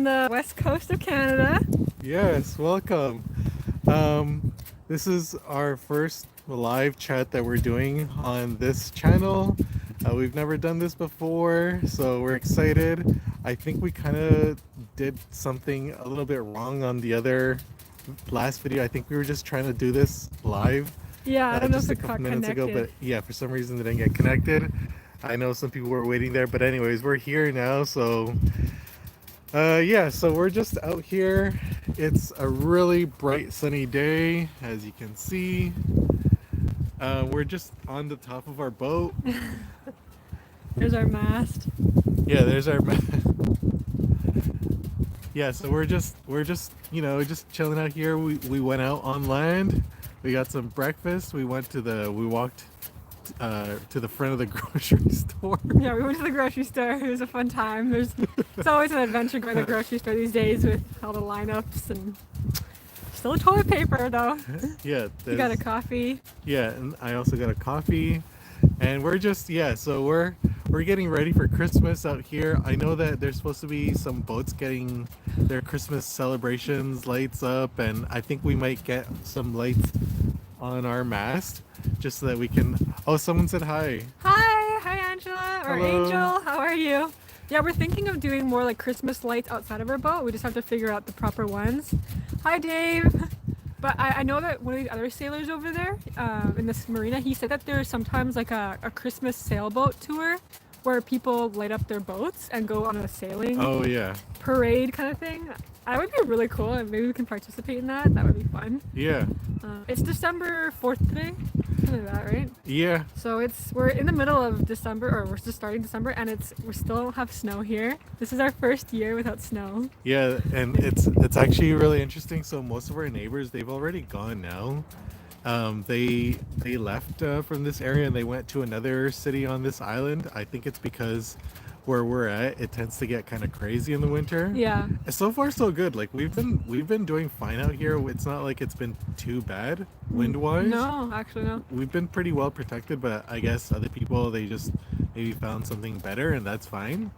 The west coast of Canada. Yes, welcome. This is our first live chat that we're doing on this channel. We've never done this before, so we're excited. I think we kind of did something a little bit wrong on the other last video. I think we were just trying to do this live Yeah, I don't know if just a it couple got minutes ago, connected. but yeah, for some reason they didn't get connected. I know some people were waiting there, but anyways, we're here now, so yeah, so we're just out here. It's a really bright sunny day, as you can see. We're just on the top of our boat. There's our mast. Yeah, there's our yeah, so we're just just chilling out here. We went out on land. We got some breakfast. We walked to the front of the grocery store. Yeah, we went to the grocery store. It was a fun time. It's always an adventure going to the grocery store these days with all the lineups and still toilet paper though. Yeah, You got a coffee. yeah, and I also got a coffee. And we're just so we're getting ready for Christmas out here. I know that there's supposed to be some boats getting their Christmas celebrations lights up, and I think we might get some lights on our mast just so that we can. Oh, someone said hi. Hi Angela or Hello. Angel. How are you? Yeah, we're thinking of doing more like Christmas lights outside of our boat. We just have to figure out the proper ones. Hi Dave. But I know that one of the other sailors over there in this marina, he said that there's sometimes like a Christmas sailboat tour where people light up their boats and go on a sailing Oh yeah, parade kind of thing. That would be really cool, and maybe we can participate in that. That would be fun. yeah, It's December 4th today, something like that, right? yeah. So we're in the middle of December, or we're just starting December, and we still don't have snow here. This is our first year without snow. Yeah, and it's actually really interesting. So most of our neighbors, they've already gone now. They left from this area and they went to another city on this island. I think it's because where we're at, it tends to get kind of crazy in the winter. Yeah. So far, so good. Like we've been doing fine out here. It's not like it's been too bad wind wise. No, actually no. We've been pretty well protected, but I guess other people they just maybe found something better, and that's fine.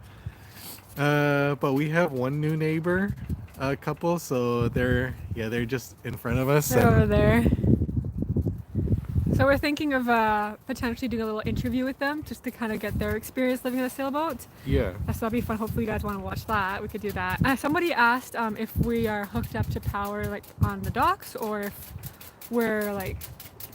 But we have one new neighbor, couple, so they're just in front of us. They're over there. So we're thinking of potentially doing a little interview with them just to kind of get their experience living in a sailboat. Yeah. So that'll be fun. Hopefully you guys want to watch that. We could do that. Somebody asked if we are hooked up to power like on the docks or if we're like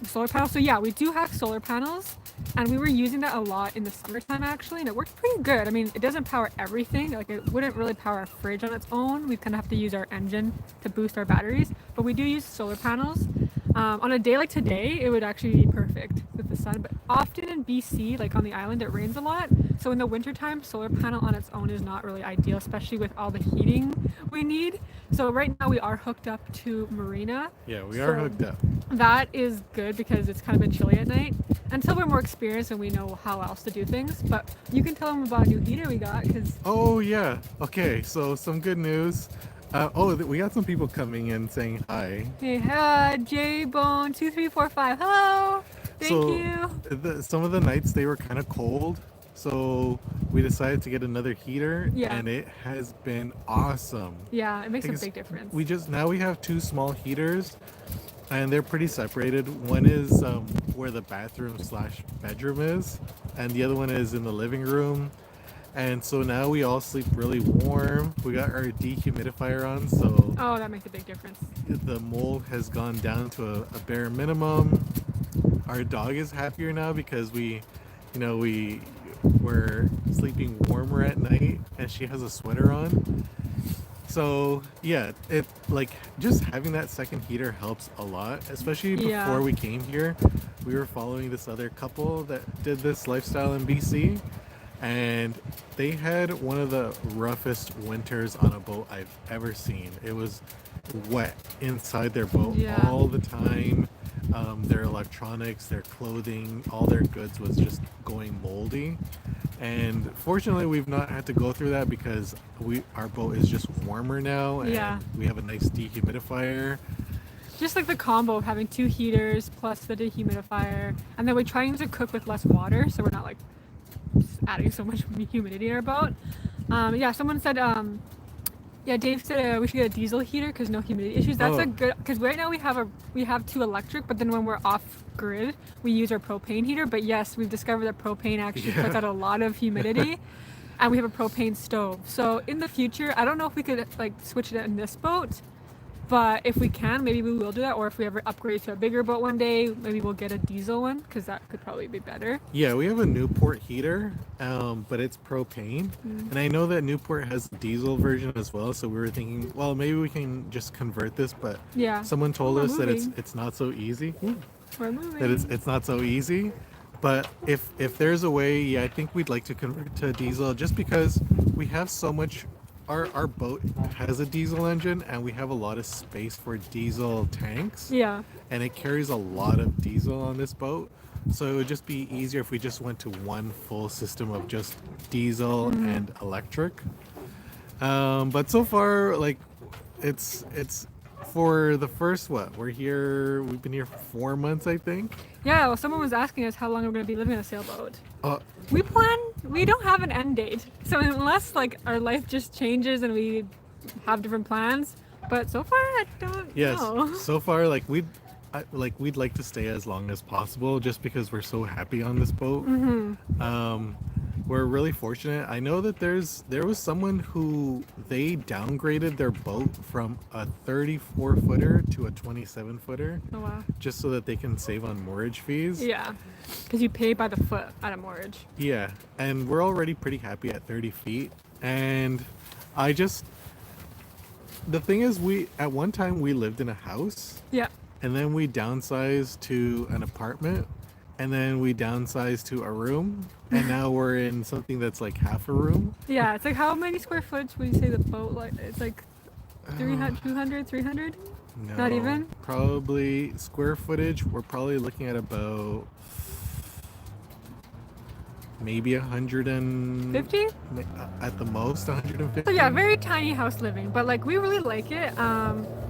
solar panels. So yeah, we do have solar panels and we were using that a lot in the summertime actually, and it worked pretty good. I mean, it doesn't power everything. Like it wouldn't really power a fridge on its own. We kind of have to use our engine to boost our batteries, but we do use solar panels. On a day like today, it would actually be perfect with the sun, but often in BC, like on the island, it rains a lot. So in the wintertime, solar panel on its own is not really ideal, especially with all the heating we need. So right now we are hooked up to Marina. Yeah, we are hooked up. That is good because it's kind of been chilly at night. Until we're more experienced and we know how else to do things. But you can tell them about a new heater we got because... Oh yeah. Okay, so some good news. We got some people coming in saying hi. Hey, J-Bone2345. Hello. Thank you. Some of the nights they were kind of cold, so we decided to get another heater, Yeah. and it has been awesome. Yeah, it makes a Because big difference. we have two small heaters, and they're pretty separated. One is where the bathroom slash bedroom is, and the other one is in the living room. And so now we all sleep really warm. We got our dehumidifier on, so Oh, that makes a big difference. the mold has gone down to a bare minimum. Our dog is happier now because we were sleeping warmer at night, and she has a sweater on. So yeah, it like just having that second heater helps a lot, especially Yeah. before we came here. We were following this other couple that did this lifestyle in BC, and they had one of the roughest winters on a boat I've ever seen. It was wet inside their boat Yeah. all the time. Their electronics, their clothing, all their goods was just going moldy. And fortunately, we've not had to go through that because our boat is just warmer now, and Yeah. we have a nice dehumidifier. Just like the combo of having two heaters plus the dehumidifier, and then we're trying to cook with less water, so we're not like adding so much humidity in our boat. Yeah, someone said Yeah, Dave said we should get a diesel heater because no humidity issues. That's Oh. a good, because right now we have two electric, but then when we're off grid, we use our propane heater. But yes, we've discovered that propane actually puts out a lot of humidity, and we have a propane stove. So in the future, I don't know if we could like switch it in this boat, but if we can, maybe we will do that. Or if we ever upgrade to a bigger boat one day, maybe we'll get a diesel one because that could probably be better. Yeah, we have a Newport heater, but it's propane. And I know that Newport has a diesel version as well, so we were thinking, well, maybe we can just convert this, but Yeah. someone told We're us that moving. it's not so easy. We're moving. That it's not so easy. But if there's a way, yeah, I think we'd like to convert to diesel just because we have so much. Our boat has a diesel engine, and we have a lot of space for diesel tanks. Yeah. And it carries a lot of diesel on this boat, so it would just be easier if we just went to one full system of just diesel and electric. But so far, like, it's for the first, what, we've been here for 4 months, I think. Yeah. Well, someone was asking us how long we're going to be living on a sailboat. uh, We don't have an end date. So unless like our life just changes and we have different plans, but so far I don't yes, know. so far, like, we'd like to stay as long as possible just because we're so happy on this boat. We're really fortunate. I know that there was someone who they downgraded their boat from a 34 footer to a 27 footer Oh wow. just so that they can save on mortgage fees. Yeah. Because you pay by the foot at a mortgage. Yeah, and we're already pretty happy at 30 feet. And I just, the thing is, at one time we lived in a house, Yeah. and then we downsized to an apartment, and then we downsized to a room, and now we're in something that's like half a room. Yeah. It's like how many square footage would you say the boat like? It's like 300, 200, 300? No, Not even? Probably square footage, we're probably looking at about maybe 50? at the most 150. So yeah, very tiny house living, but like we really like it.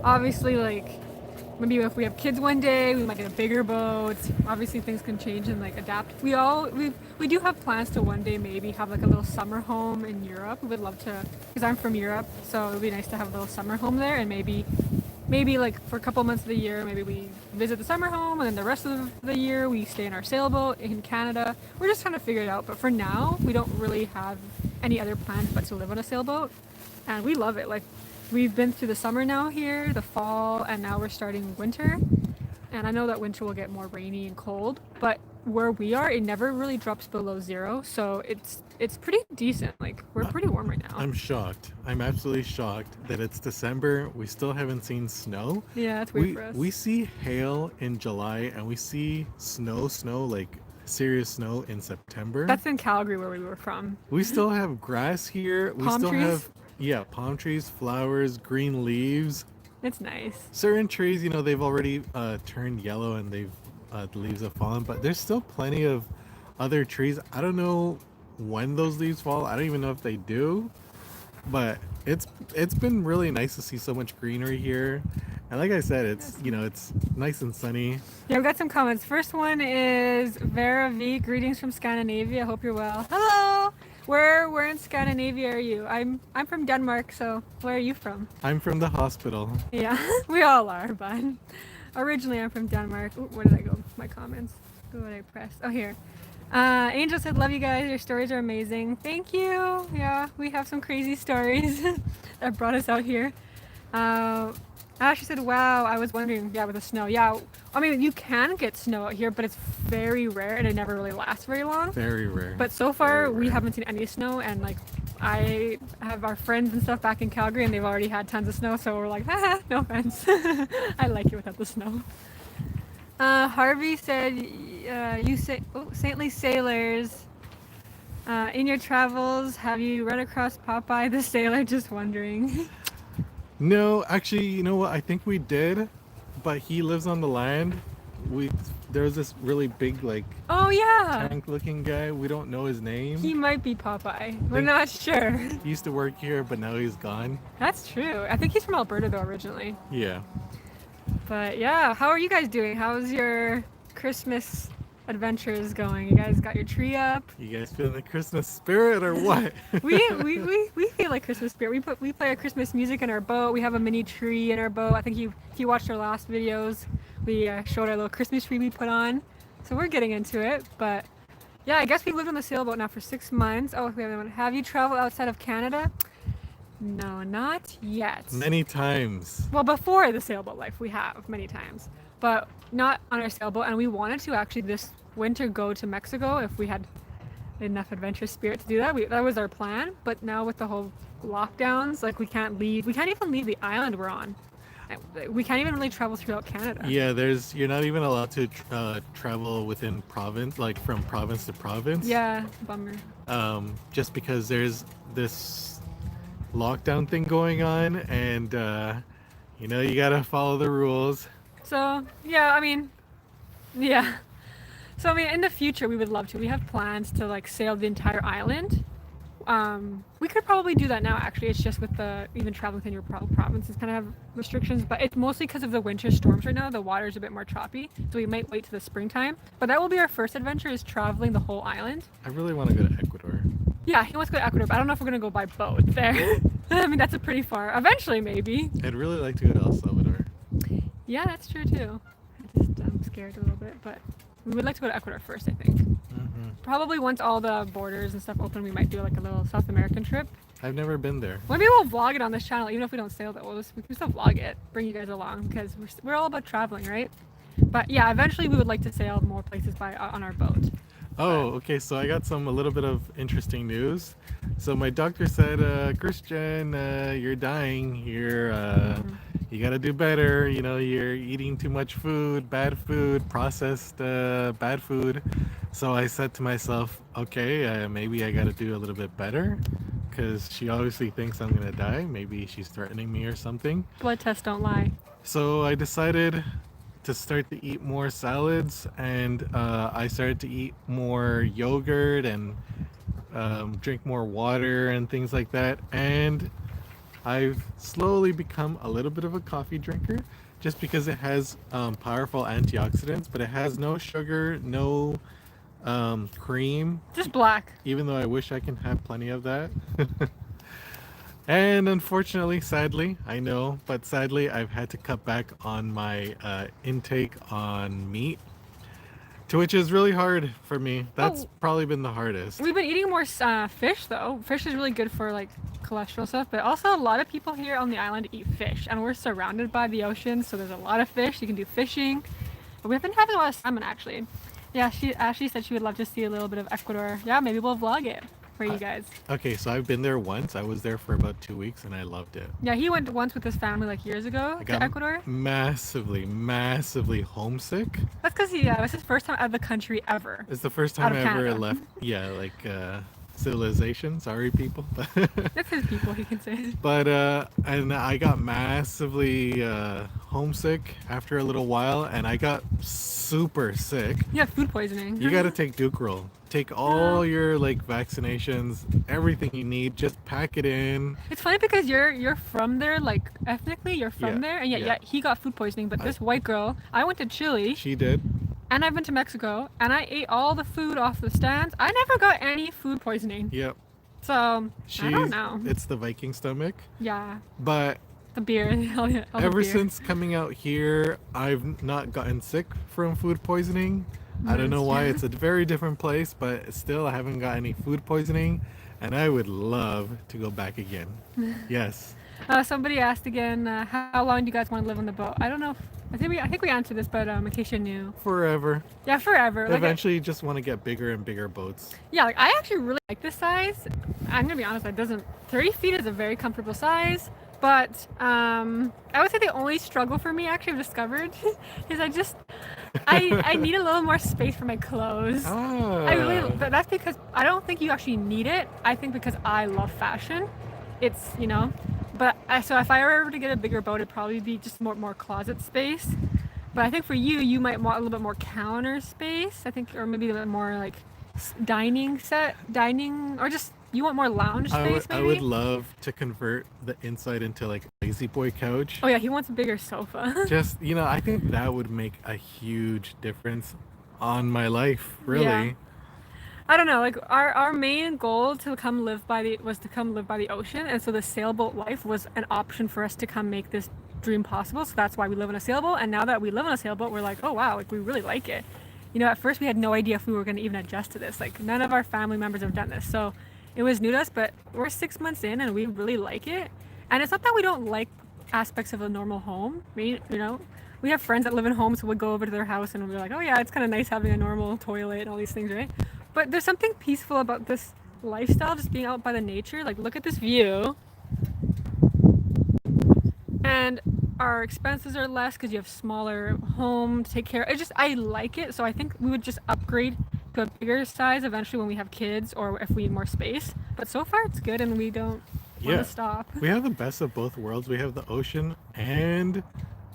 Obviously like maybe if we have kids one day, we might get a bigger boat. Obviously things can change and like adapt. We do have plans to one day maybe have like a little summer home in Europe. We would love to, because I'm from Europe, so it would be nice to have a little summer home there, and maybe like for a couple months of the year, maybe we visit the summer home, and then the rest of the year we stay in our sailboat in Canada. We're just trying to figure it out, but for now we don't really have any other plans but to live on a sailboat, and we love it. Like we've been through the summer now here, the fall, and now we're starting winter. And I know that winter will get more rainy and cold, but where we are, it never really drops below zero, so it's pretty decent. Like we're pretty warm right now. I'm shocked. I'm absolutely shocked that it's December. We still haven't seen snow. Yeah, it's weird for us. We see hail in July, and we see snow like serious snow in September. That's in Calgary where we were from. We still have grass here. We Palm still trees? have, yeah, palm trees, flowers, green leaves. It's nice. Certain trees, they've already turned yellow, and the leaves have fallen, but there's still plenty of other trees. I don't know when those leaves fall. I don't even know if they do, but it's been really nice to see so much greenery here. And like I said, it's nice and sunny. Yeah, we got some comments. First one is Vera V. Greetings from Scandinavia. Hope you're well. Hello. Where in Scandinavia are you? I'm from Denmark. So where are you from? I'm from the hospital. Yeah, we all are, but originally I'm from Denmark. Ooh, where did I go? My comments. What did I press? Oh, here. Angel said, love you guys. Your stories are amazing. Thank you. Yeah, we have some crazy stories that brought us out here. Ashley said, wow, I was wondering, yeah, with the snow. Yeah, I mean, you can get snow out here, but it's very rare and it never really lasts very long. Very rare. But so far, Very we rare. haven't seen any snow, and like, I have our friends and stuff back in Calgary, and they've already had tons of snow, so we're like, haha, no offense. I like it without the snow. Harvey said, you say, saintly sailors, in your travels, have you run across Popeye the Sailor? Just wondering. No, actually, you know what? I think we did, but he lives on the land. There's this really big, like, Oh yeah, tank-looking guy. We don't know his name. he might be Popeye. We're not sure. He used to work here, but now he's gone. That's true. I think he's from Alberta though originally. Yeah. But yeah, how are you guys doing? How's your Christmas adventures going? You guys got your tree up? You guys feeling the Christmas spirit or what? We feel like Christmas spirit. We play our Christmas music in our boat. We have a mini tree in our boat. I think if you watched our last videos, we showed our little Christmas tree we put on. So we're getting into it. But yeah, I guess we've lived on the sailboat now for 6 months. Oh, we have one. Have you traveled outside of Canada? No, not yet. Many times. Well, before the sailboat life, we have many times, but not on our sailboat. And we wanted to actually this winter go to Mexico if we had enough adventurous spirit to do that. That was our plan. But now with the whole lockdowns, like we can't leave. We can't even leave the island we're on. We can't even really travel throughout Canada. Yeah, you're not even allowed to travel within province, like from province to province. Yeah, bummer. Just because there's this lockdown thing going on, and you gotta follow the rules. So yeah, I mean, yeah. So I mean, in the future, we would love to. We have plans to like sail the entire island. We could probably do that now. Actually, it's just with even traveling within your provinces kind of have restrictions, but it's mostly because of the winter storms right now. The water's a bit more choppy, so we might wait to the springtime. But that will be our first adventure: is traveling the whole island. I really want to go to Ecuador. Yeah, he wants to go to Ecuador, but I don't know if we're gonna go by boat there. I mean, that's a pretty far. Eventually, maybe. I'd really like to go to El Salvador. Yeah, that's true too. I'm scared a little bit, but we would like to go to Ecuador first, I think. Probably once all the borders and stuff open, we might do like a little South American trip. I've never been there. Maybe we'll vlog it on this channel, even if we don't sail that. We can still vlog it, bring you guys along, because we're all about traveling, right? But yeah, eventually we would like to sail more places on our boat. Oh, okay. So I got a little bit of interesting news. So my doctor said, Christian, you're dying. You got to do better. You're eating too much food, bad food, processed bad food. So I said to myself, okay, maybe I got to do a little bit better, because she obviously thinks I'm gonna die. Maybe she's threatening me or something. Blood tests don't lie. So I decided to start to eat more salads, and I started to eat more yogurt and drink more water and things like that. And I've slowly become a little bit of a coffee drinker, just because it has powerful antioxidants, but it has no sugar, no cream. Just black. Even though I wish I can have plenty of that. And unfortunately, sadly, I know, but sadly, I've had to cut back on my intake on meat, to which is really hard for me. That's probably been the hardest. We've been eating more fish, though. Fish is really good for like cholesterol stuff, but also a lot of people here on the island eat fish, and we're surrounded by the ocean, so there's a lot of fish. You can do fishing, but we've been having a lot of salmon, actually. Yeah, Ashley said she would love to see a little bit of Ecuador. Yeah, maybe we'll vlog it for you guys. Okay, so I've been there once. I was there for about 2 weeks, and I loved it. Yeah, he went once with his family like years ago to Ecuador. Massively homesick. That's because it was his first time out of the country ever. It's the first time I ever left. Yeah, like civilization. Sorry, people. That's his people, he can say. But and I got massively homesick after a little while, and I got super sick. You have food poisoning. You got to take Dukeril. Take all your like vaccinations, everything you need. Just pack it in. It's funny because you're from there, like ethnically, you're from there, and yet he got food poisoning. But this white girl, I went to Chile. She did. And I've been to Mexico, and I ate all the food off the stands. I never got any food poisoning. Yep. So I don't know. It's the Viking stomach. Yeah. But the beer. Ever since coming out here, I've not gotten sick from food poisoning. I don't know why. It's a very different place, but still I haven't got any food poisoning, and I would love to go back again. Yes. Somebody asked again, how long do you guys want to live on the boat? I don't know. I think we answered this, but in case you're new. Forever. Yeah, forever. Eventually, you just want to get bigger and bigger boats. Yeah, like I actually really like this size. I'm gonna be honest, 30 feet is a very comfortable size. But I would say the only struggle for me, actually, I've discovered, is I need a little more space for my clothes. But that's because I don't think you actually need it. I think because I love fashion, it's But so if I were ever to get a bigger boat, it'd probably be just more closet space. But I think for you might want a little bit more counter space. I think, or maybe a little more like dining, or just. You want more lounge space, maybe? I would love to convert the inside into like a lazy boy couch. Oh yeah, he wants a bigger sofa. Just, I think that would make a huge difference on my life, really. Yeah. I don't know, like our main goal to come live by the was to come live by the ocean, and so the sailboat life was an option for us to come make this dream possible. So that's why we live in a sailboat, and now that we live on a sailboat, we're like, oh wow, like we really like it. You know, at first we had no idea if we were going to even adjust to this. Like none of our family members have done this, so it was new to us. But we're 6 months in, and we really like it. And it's not that we don't like aspects of a normal home. We have friends that live in homes, so we'll go over to their house and we're like, oh yeah, it's kind of nice having a normal toilet and all these things, right? But there's something peaceful about this lifestyle, just being out by the nature. Like, look at this view. And our expenses are less because you have smaller home to take care of. I like it. So I think we would just upgrade to a bigger size eventually when we have kids or if we need more space. But so far it's good and we don't want to stop. We have the best of both worlds. We have the ocean and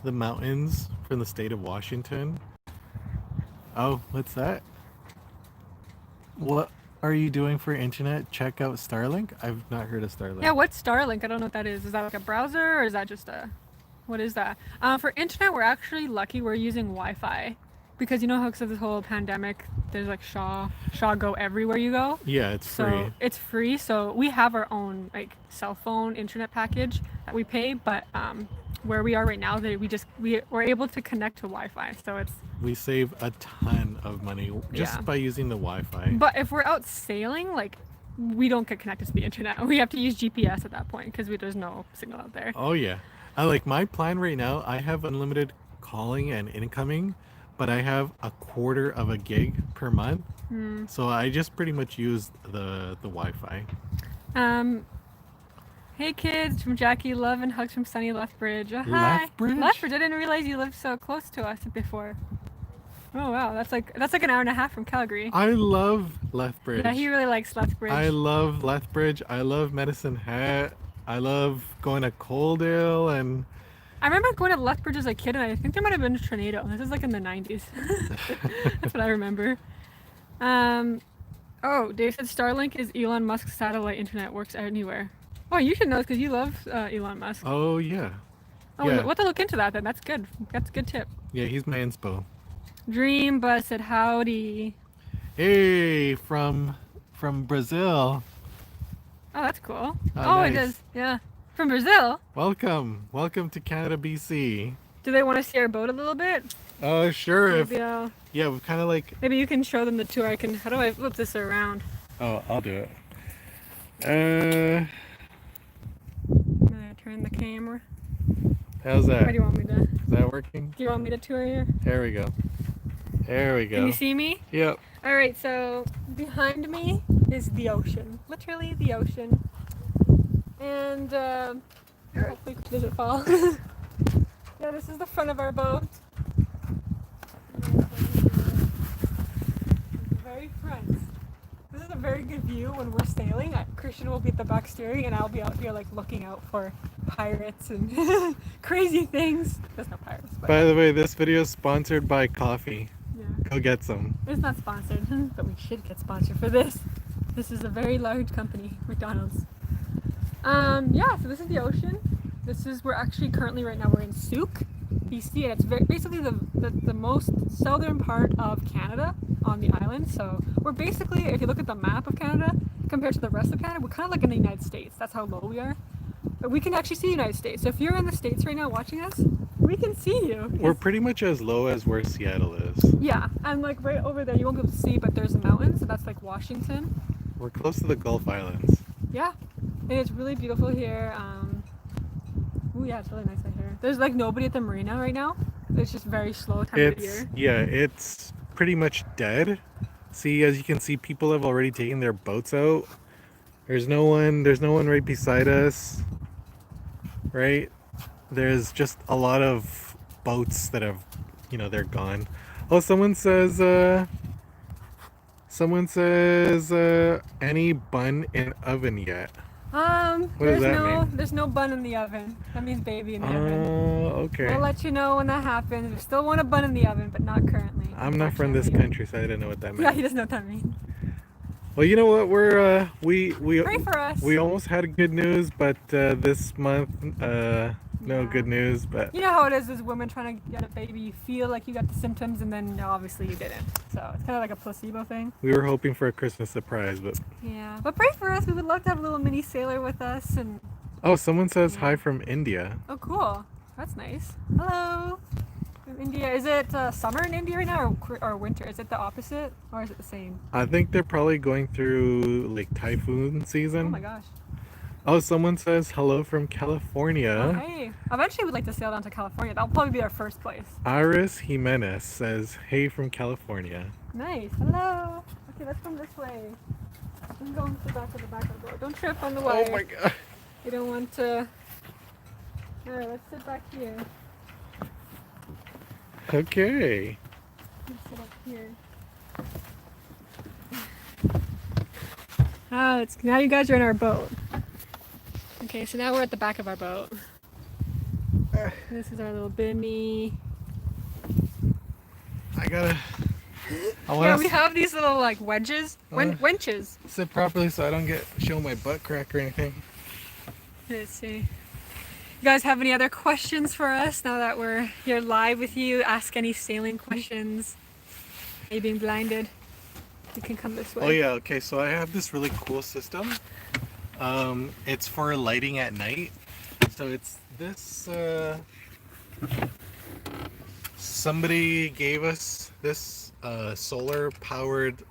the mountains from the state of Washington. Oh, what's that? What are you doing for internet? Check out Starlink? I've not heard of Starlink. Yeah, what's Starlink? I don't know what that is. Is that like a browser or is that just a... What is that? For internet, we're actually lucky we're using Wi-Fi. Because you know how because of this whole pandemic, there's like Shaw Go everywhere you go. Yeah, it's free. So it's free. So we have our own like cell phone internet package that we pay, but where we are right now, we're able to connect to Wi-Fi. So we save a ton of money just by using the Wi-Fi. But if we're out sailing, like we don't get connected to the internet. We have to use GPS at that point because there's no signal out there. Oh yeah. I like my plan right now. I have unlimited calling and incoming, but I have a quarter of a gig per month. So I just pretty much use the Wi-Fi. Hey kids, from Jackie, love and hugs from sunny Lethbridge. Hi. Lethbridge? Lethbridge. I didn't realize you lived so close to us before. Oh wow, that's like an hour and a half from Calgary. I love Lethbridge. Yeah, he really likes Lethbridge. I love Lethbridge. I love Medicine Hat. I love going to Coaldale, and I remember going to Lethbridge as a kid, and I think there might have been a tornado. This is like in the 90s. That's what I remember. Oh, Dave said Starlink is Elon Musk's satellite internet, works anywhere. Oh, you should know this because you love Elon Musk. Oh yeah. Oh, yeah. We'll have to look into that then. That's good. That's a good tip. Yeah, he's my inspo. Dream Buzz said howdy. Hey, from Brazil. Oh, that's cool. Oh, nice. It is. Yeah. From Brazil. Welcome to Canada, BC. Do they want to see our boat a little bit? Oh, sure. Maybe yeah, we kind of like... Maybe you can show them the tour. How do I flip this around? Oh, I'll do it. I'm gonna turn the camera. How's that? Or do you want me to... Is that working? Do you want me to tour here? There we go. There we go. Can you see me? Yep. All right, so behind me is the ocean. Literally the ocean. And hopefully it doesn't fall. Yeah, this is the front of our boat. Very front. This is a very good view when we're sailing. Christian will be at the back steering and I'll be out here like looking out for pirates and crazy things. There's no pirates. But... By the way, this video is sponsored by coffee. Yeah. Go get some. It's not sponsored, but we should get sponsored for this. This is a very large company, McDonald's. Yeah, so this is the ocean. We're actually currently right now we're in Souk, BC, and it's basically the most southern part of Canada on the island. So we're basically, if you look at the map of Canada compared to the rest of Canada, we're kind of like in the United States. That's how low we are. But we can actually see the United States. So if you're in the States right now watching us, we can see you. We're pretty much as low as where Seattle is. Yeah, and like right over there, you won't be able to see, but there's the mountains, so that's like Washington. We're close to the Gulf Islands. Yeah, and it's really beautiful here. Oh yeah, it's really nice out here. There's like nobody at the marina right now. It's just very slow time of year. Yeah, it's pretty much dead. See, as you can see, people have already taken their boats out. There's no one right beside us. Right? There's just a lot of boats that have, they're gone. Oh, someone says, any bun in oven yet? What does that mean? There's no bun in the oven. That means baby in the oven. Oh, okay. We'll let you know when that happens. We still want a bun in the oven, but not currently. I'm not from this country, so I didn't know what that meant. Yeah, he doesn't know what that means. Well, you know what? Pray for us. we almost had good news, but this month, no Yeah. good news. But You know how it is as women trying to get a baby. You feel like you got the symptoms, and then obviously you didn't. So it's kind of like a placebo thing. we were hoping for a Christmas surprise. But Yeah, but pray for us. We would love to have a little mini sailor with us. And oh, someone says hi yeah. from India. Oh, cool. That's nice. Hello. From India. Is it summer in India right now, or winter? Is it the opposite, or is it the same? I think they're probably going through like typhoon Oh my season. gosh. Oh, someone says hello from Oh, California. hey. Eventually, we'd like to sail down to California. That'll probably be our first place. Iris Jimenez says hey from California. Nice. Hello. Okay, let's come this way. I'm going to the back of the boat. Don't trip on the wire. Oh my god. You don't want to. Alright, let's sit back here. Okay. Let's sit up here. Ah, now you guys are in our boat. Okay, so now we're at the back of our boat. This is our little bimmy. I gotta. I Yeah, want we have these little like wedges, wenches. to sit properly so I don't show my butt crack or anything. Let's see. You guys have any other questions for us now that we're here live with you? Ask any sailing questions. Are you being blinded? You can come this way. Oh yeah, okay, so I have this really cool system. It's for lighting at night. So it's this somebody gave us this solar powered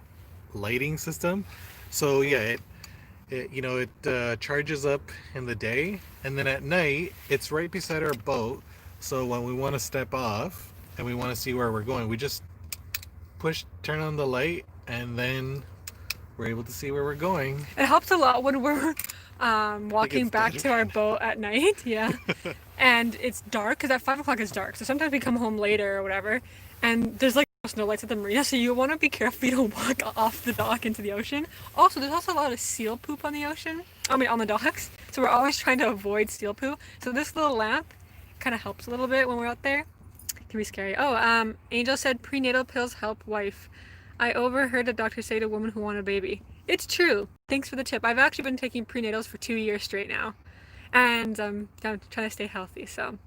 lighting system. So yeah, it charges up in the day, and then at night it's right beside our boat. So when we want to step off and we want to see where we're going, we just turn on the light, and then we're able to see where we're going. It helps a lot when we're walking it's back dark. to our boat at night. Yeah. And it's dark because at 5 o'clock it's dark. So sometimes we come home later or whatever, and there's like no lights at the marina. So you want to be careful you don't walk off the dock into the ocean. Also, there's also a lot of seal poop on the ocean. I mean, on the docks. So we're always trying to avoid seal poo. So this little lamp kind of helps a little bit when we're out there. It can be scary. Oh, Angel said prenatal pills help wife. I overheard a doctor say to a woman who wanted a baby. It's true. Thanks for the tip. I've actually been taking prenatals for 2 years straight now. And I'm trying to stay healthy, so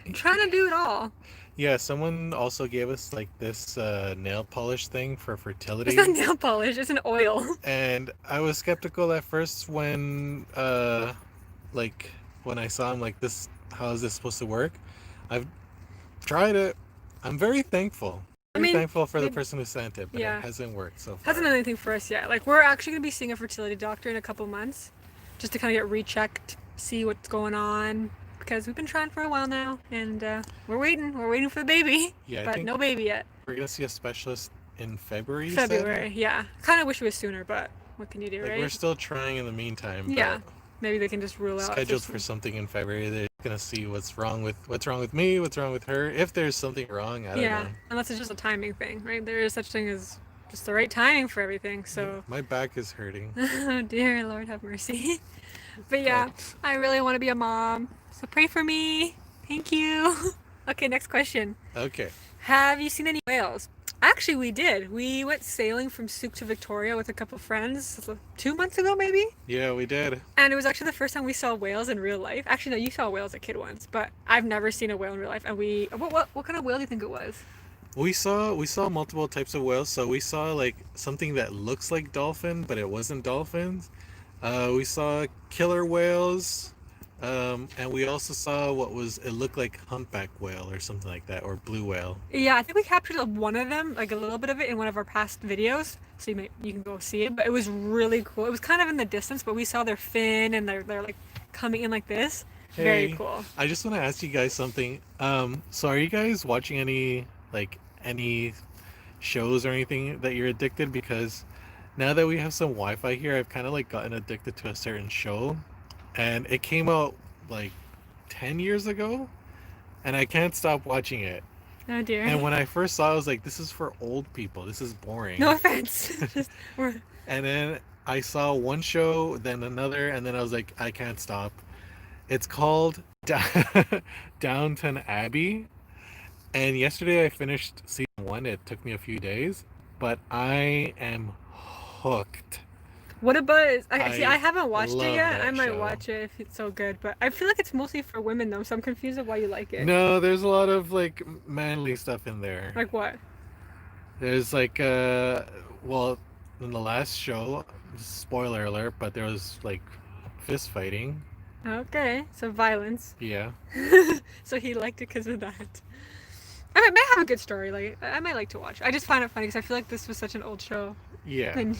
I'm trying to do it all. Yeah, someone also gave us like this nail polish thing for fertility. It's not nail polish, it's an oil. And I was skeptical at first when when I saw him like this, how is this supposed to work? I've tried it. I'm very thankful. Thankful for the person who sent it, but it hasn't worked so far. Hasn't done anything for us yet. Like, we're actually going to be seeing a fertility doctor in a couple months just to kind of get rechecked, see what's going on, because we've been trying for a while now, and we're waiting for the baby. Yeah, but no baby yet. We're gonna see a specialist in February. February, yeah. Kind of wish it was sooner, but what can you do, right? We're still trying in the meantime. Yeah, maybe they can just rule out. Scheduled for something in February. They're gonna see what's wrong with me, what's wrong with her. If there's something wrong, I don't know. Yeah, unless it's just a timing thing, right? There is such thing as just the right timing for everything. So my back is hurting. Oh dear Lord, have mercy. But yeah, I really want to be a mom. So pray for me. Thank you. Okay, next question. Okay. Have you seen any whales? Actually, we did. We went sailing from Souk to Victoria with a couple friends 2 months ago, maybe? Yeah, we did. And it was actually the first time we saw whales in real life. Actually, no, you saw whales as a kid once, but I've never seen a whale in real life. And what kind of whale do you think it was? We saw multiple types of whales. So we saw like something that looks like dolphin, but it wasn't dolphins. We saw killer whales. And we also saw it looked like humpback whale or something like that, or blue whale. Yeah, I think we captured one of them, like a little bit of it in one of our past videos. So you can go see it, but it was really cool. It was kind of in the distance, but we saw their fin and they're like coming in like this. Hey, very cool. I just want to ask you guys something. So are you guys watching any shows or anything that you're addicted? Because now that we have some Wi-Fi here, I've kind of like gotten addicted to a certain show. And it came out like 10 years ago, and I can't stop watching it. Oh dear. And when I first saw it, I was like, this is for old people. This is boring. No offense. And then I saw one show, then another, and then I was like, I can't stop. It's called Downton Abbey. And yesterday I finished season 1. It took me a few days, but I am hooked. What about see? I I haven't watched it love yet. I that might show. watch it if it's so good, but I feel like it's mostly for women though, so I'm confused of why you like it. No, there's a lot of like manly stuff in there. Like what? There's like well, in the last show, spoiler alert, but there was like fist fighting. Okay, so violence. Yeah. So he liked it because of that. I mean, it may have a good story. Like I might like to watch. I just find it funny because I feel like this was such an old show. Yeah. And,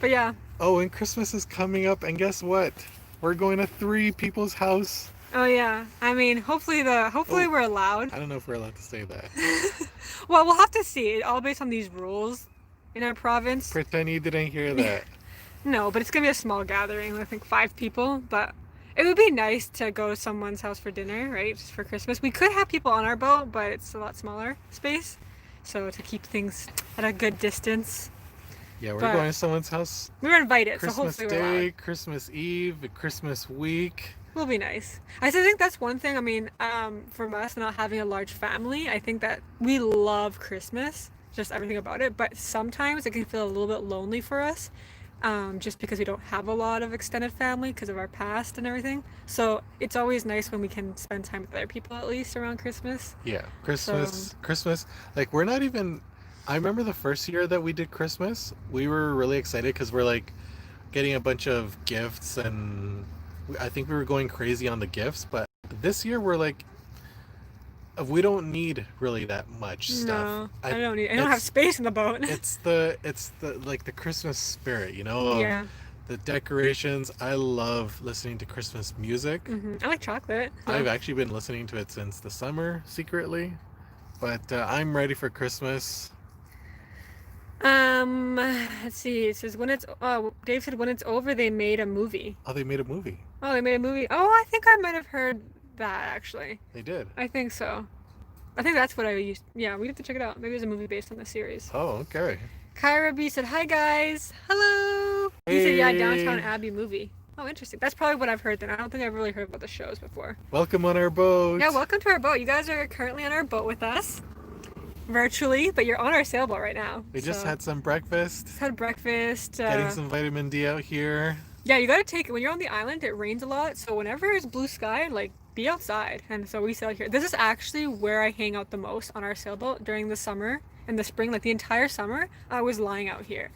but yeah. Oh, and Christmas is coming up, and guess what? We're going to three people's house. Oh yeah. I mean, hopefully Oh, we're allowed. I don't know if we're allowed to say that. Well, we'll have to see. It all based on these rules in our province. Pretend you didn't hear that. No, but it's gonna be a small gathering. I think 5 people. But it would be nice to go to someone's house for dinner, right? Just for Christmas. We could have people on our boat, but it's a lot smaller space. So to keep things at a good distance. Yeah, we're But going to someone's house we were invited, so Christmas hopefully we're allowed. Day, Christmas Eve, Christmas week. Will be nice. I still think that's one thing. I mean, from us not having a large family, I think that we love Christmas, just everything about it. But sometimes it can feel a little bit lonely for us, just because we don't have a lot of extended family because of our past and everything. So it's always nice when we can spend time with other people at least around Christmas. Yeah, So Christmas. Like we're not even. I remember the first year that we did Christmas. We were really excited because we're like getting a bunch of gifts, and I think we were going crazy on the gifts. But this year we're like, we don't need really that much stuff. no, I don't need. I don't have space in the boat. It's the like the Christmas spirit, you know, of Yeah. the decorations. I love listening to Christmas music. I like chocolate. So. I've actually been listening to it since the summer secretly, but I'm ready for Christmas. Let's see. It says when it's. Oh, Dave said when it's over, they made a movie. Oh, they made a movie. Oh, they made a movie. Oh, I think I might have heard that actually. They did. I think so. I think that's what I used. Yeah, we have to check it out. Maybe there's a movie based on the series. Oh, okay. Kyra B said, "Hi guys, hello." He said, "Yeah, Downtown Hey, Abbey movie." Oh, interesting. That's probably what I've heard. Then I don't think I've really heard about the shows before. welcome on our boat. Yeah, welcome to our boat. You guys are currently on our boat with us, virtually, but you're on our sailboat right now. We just So, had some breakfast, just had breakfast. getting some vitamin D out here. Yeah, you gotta take it when you're on the island. It rains a lot, so whenever it's blue sky, like be outside. And so we sail here. This is actually where I hang out the most on our sailboat during the summer and the spring. Like the entire summer, I was lying out here.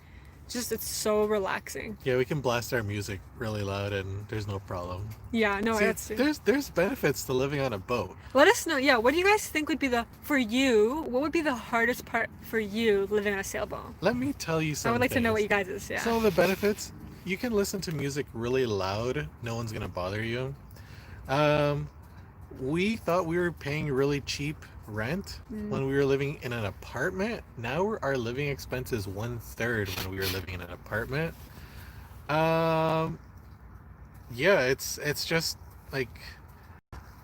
Just it's so relaxing. Yeah, we can blast our music really loud and there's no problem. Yeah, no, See, that's. there's benefits to living on a boat. Let us know. Yeah, what do you guys think would be for you? What would be the hardest part for you living on a sailboat? Let me tell you I something. would like to know what you guys is. Yeah. Some of the benefits, you can listen to music really loud. No one's gonna bother you. Um, we thought we were paying really cheap rent when we were living in an apartment. Now our living expense is 1/3 when we were living in an apartment. Um, yeah, it's just like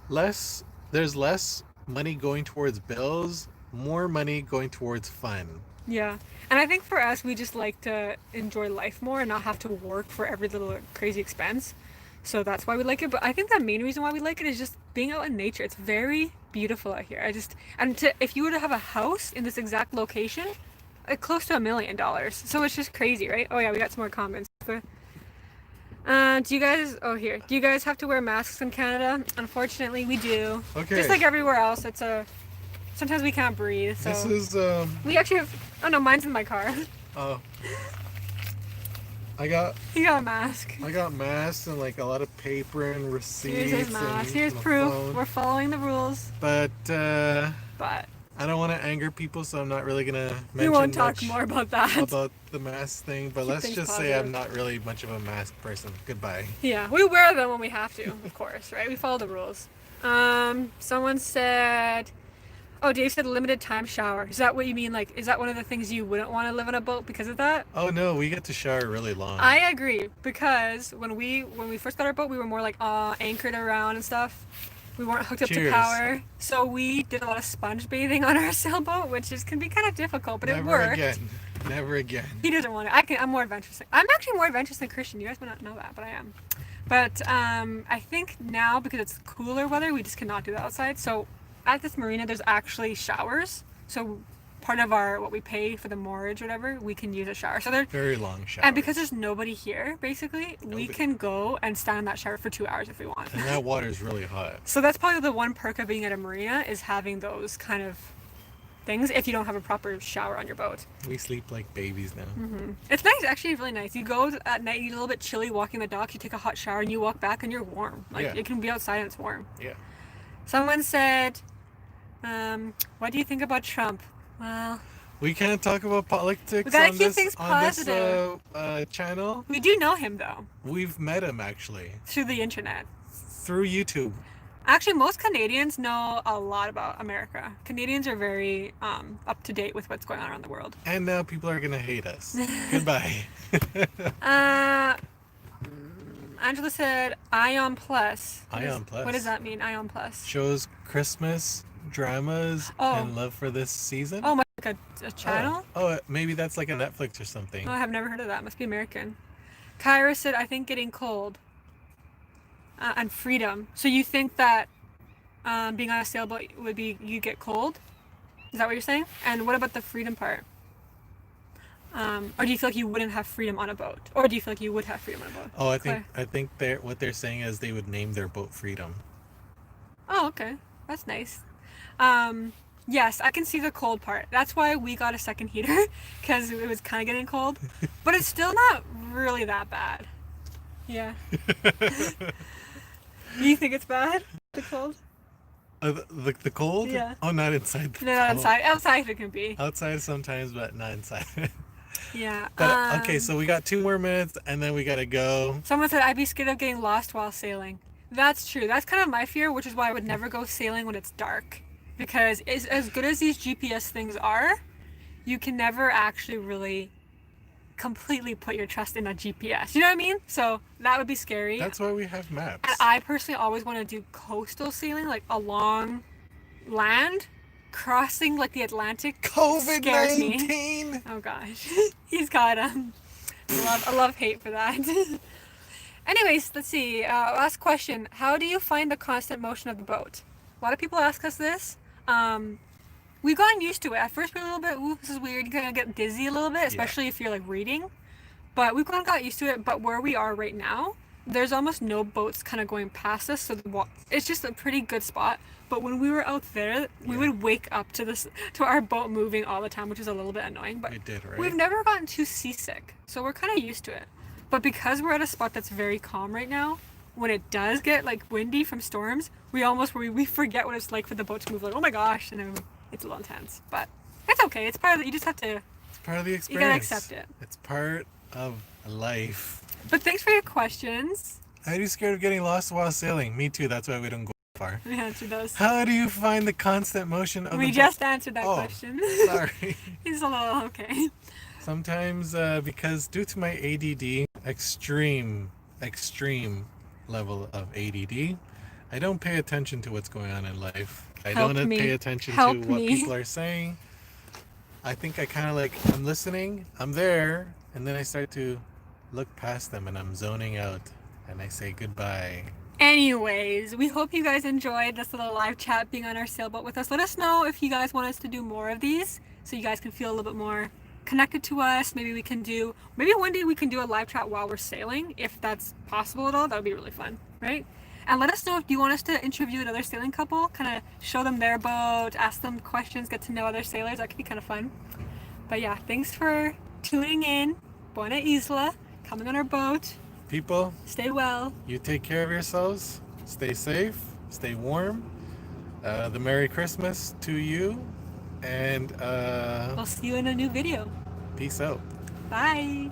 less. There's less money going towards bills, more money going towards fun. Yeah. And I think for us, we just like to enjoy life more and not have to work for every little crazy expense. So that's why we like it. But I think the main reason why we like it is just being out in nature. It's very beautiful out here. If you were to have a house in this exact location, close to $1 million. So it's just crazy, right? Oh yeah, we got some more comments. Do you guys? Oh here. Do you guys have to wear masks in Canada? Unfortunately, we do. Okay. Just like everywhere else, sometimes we can't breathe. So This is we actually have. Oh no, mine's in my car. uh, I got You got a mask. masks and like a lot of paper and receipts. Here's his mask. And Here's my proof. phone. We're following the rules. But But I don't want to anger people, so I'm not really gonna we mention won't talk much more about that. about the mask thing. But Keep let's things just say positive. I'm not really much of a mask person. Goodbye. Yeah, we wear them when we have to, of course, right? We follow the rules. Someone said, oh, Dave said limited time shower. Is that what you mean? Like, is that one of the things you wouldn't want to live on a boat because of that? Oh no, we get to shower really long. I agree because when we first got our boat, we were more like anchored around and stuff. We weren't hooked up to Cheers. power, so we did a lot of sponge bathing on our sailboat, which can be kind of difficult, but it Never worked. again. Never again. He doesn't want it. I'm more adventurous. I'm actually more adventurous than Christian. You guys might not know that, but I am. But I think now because it's cooler weather, we just cannot do that outside. So at this marina, there's actually showers. So part of our what we pay for the mortgage, whatever, we can use a shower. So there, Very long shower. and because there's nobody here, basically, we Nobody. can go and stand in that shower for 2 hours if we want. And that water is really hot. So that's probably the one perk of being at a marina is having those kind of things if you don't have a proper shower on your boat. We sleep like babies now. It's nice, actually, really nice. You go at night, you get a little bit chilly walking the dock, you take a hot shower, and you walk back and you're warm. Like, Yeah. it can be outside and it's warm. Yeah. Someone said, what do you think about Trump? Well, We can't talk about politics We gotta on keep this, things on this positive. channel. we do know him, though, We've met him actually through the internet. through YouTube. Actually, most Canadians know a lot about America. Canadians are very up to date with what's going on around the world. And now people are gonna hate us. Goodbye. Angela said, Ion Plus. Ion Plus. What does that mean, Ion Plus? Shows Christmas dramas Oh. and love for this season. Oh, like a channel? Oh, maybe that's like a Netflix or something. Oh, I have never heard of that. Must be American. Kyra said, I think getting cold. And freedom. So you think that being on a sailboat would be you get cold? Is that what you're saying? And what about the freedom part? Or do you feel like you wouldn't have freedom on a boat? Or do you feel like you would have freedom on a boat? Oh, Claire. I think what they're saying is they would name their boat Freedom. Oh, okay. That's nice. Yes, I can see the cold part. That's why we got a second heater, because it was kind of getting cold. But it's still not really that bad. Yeah. You think it's bad? The cold? The cold? Yeah. Oh, not inside. No, not outside. Outside it can be. Outside sometimes, but not inside. Yeah. But okay, so we got 2 more minutes, and then we gotta go. Someone said I'd be scared of getting lost while sailing. That's true. That's kind of my fear, which is why I would never go sailing when it's dark. Because as good as these GPS things are, you can never actually really completely put your trust in a GPS. You know what I mean? So that would be scary. That's why we have maps. And I personally always want to do coastal sailing, like along land. Crossing like the Atlantic scares me. COVID-19. Oh gosh, he's got a love hate for that. Anyways, let's see. Last question: how do you find the constant motion of the boat? A lot of people ask us this. We've gotten used to it. At first, we're a little bit, ooh, this is weird. You kind of get dizzy a little bit, especially if you're like reading. But we've kind of got used to it. But where we are right now, there's almost no boats kind of going past us, so it's just a pretty good spot. But when we were out there, we would wake up to our boat moving all the time, which is a little bit annoying. But We did, right? we've never gotten too seasick, so we're kind of used to it. But because we're at a spot that's very calm right now, when it does get like windy from storms, we forget what it's like for the boat to move. Like, oh my gosh, and then it's a little intense. But it's okay. It's part of you just have to. It's part of the experience. You gotta accept it. It's part of life. But thanks for your questions. Are you scared of getting lost while sailing? Me too. That's why we don't go far. We answered those. How do you find the constant motion of We the just answered that Oh, question. Sorry. He's a little okay. Sometimes because due to my ADD, extreme level of ADD, I don't pay attention to what's going on in life. I Help don't me. pay attention Help to what me. people are saying. I think I kind of like, I'm listening, I'm there, and then I start to look past them and I'm zoning out and I say goodbye. Anyways, we hope you guys enjoyed this little live chat being on our sailboat with us. Let us know if you guys want us to do more of these so you guys can feel a little bit more connected to us. Maybe one day we can do a live chat while we're sailing, if that's possible at all. That would be really fun, right? And let us know if you want us to interview another sailing couple, kind of show them their boat, ask them questions, get to know other sailors. That could be kind of fun. But yeah, thanks for tuning in. Buena Isla, coming on our boat. People, Stay well. you take care of yourselves, stay safe, stay warm. The Merry Christmas to you, and We'll see you in a new video. peace out. Bye.